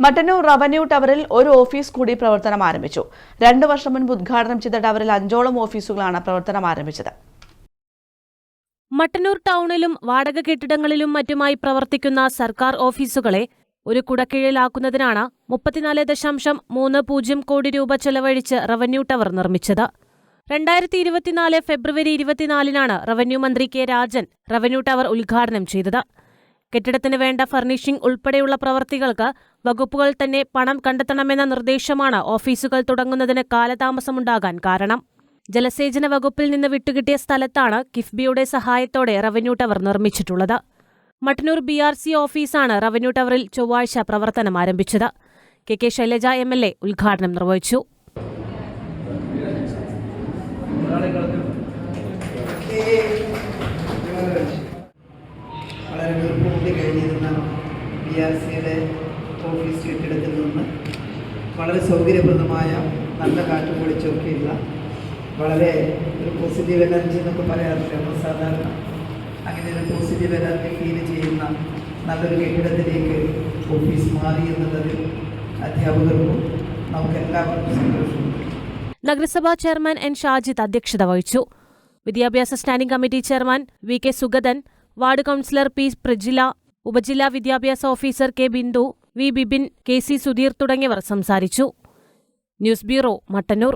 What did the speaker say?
Mattannur revenue ടവറിൽ ഒരു office കൂടി പ്രവർത്തനം ആരംഭിച്ചു. 2 വർഷം മുൻപ് ഉദ്ഘാടനം ചെയ്ത ടവറിൽ 5ഓളം ഓഫീസുകളാണ് പ്രവർത്തനം ആരംഭിച്ചത്. മട്ടന്നൂർ ടൗണിലും വാടക കെട്ടിടങ്ങളിലും മറ്റുമായി പ്രവർത്തിക്കുന്ന സർക്കാർ ഓഫീസുകളെ ഒരു കുടക്കീഴിലാക്കുന്നതിനാണ് 34.30 കോടി രൂപ ചെലവഴിച്ച് റവന്യൂ ടവർ നിർമ്മിച്ചത്. 2024 ഫെബ്രുവരി 24-നാണ് റവന്യൂ മന്ത്രി കെ രാജൻ റവന്യൂ ടവർ ഉദ്ഘാടനം ചെയ്തത്. കെട്ടിടത്തിന് വേണ്ട ഫർണിഷിംഗ് ഉൾപ്പെടെയുള്ള പ്രവൃത്തികൾക്ക് വകുപ്പുകൾ തന്നെ പണം കണ്ടെത്തണമെന്ന നിർദ്ദേശമാണ് ഓഫീസുകൾ തുടങ്ങുന്നതിന് കാലതാമസമുണ്ടാകാൻ കാരണം. ജലസേചന വകുപ്പിൽ നിന്ന് വിട്ടുകിട്ടിയ സ്ഥലത്താണ് കിഫ്ബിയുടെ സഹായത്തോടെ റവന്യൂ ടവർ നിർമ്മിച്ചിട്ടുള്ളത്. മട്ടന്നൂർ BRC ഓഫീസാണ് റവന്യൂ ടവറിൽ ചൊവ്വാഴ്ച പ്രവർത്തനം ആരംഭിച്ചത്. കെ ശൈലജ MLA ഉദ്ഘാടനം നിർവഹിച്ചു. വളരെ വീർപ്പുകൂടി കഴിഞ്ഞിരുന്ന BRCയുടെ ഓഫീസ് കെട്ടിടത്തിൽ നിന്ന് വളരെ സൗകര്യപ്രദമായ നല്ല കാറ്റും പൊളിച്ചൊക്കെയുള്ള വളരെ ഒരു പോസിറ്റീവ് എനർജി എന്നൊക്കെ പറയാറില്ല. നമ്മൾ സാധാരണ അങ്ങനെ ഒരു പോസിറ്റീവ് എനർജി ഫീൽ ചെയ്യുന്ന നല്ലൊരു കെട്ടിടത്തിലേക്ക് ഓഫീസ് മാറി എന്നുള്ളതിൽ അധ്യാപകർക്കും നമുക്കെല്ലാവർക്കും സന്തോഷമുണ്ട്. നഗരസഭാ ചെയർമാൻ N. ഷാജിദ് അധ്യക്ഷത വഹിച്ചു. വിദ്യാഭ്യാസ standing committee chairman VK Sugathan, ward councillor P. Prajila, ഉപജില്ലാ വിദ്യാഭ്യാസ officer K. Bindu, V. Bibin, KC Sudheer തുടങ്ങിയവർ സംസാരിച്ചു. News bureau, Mattannur.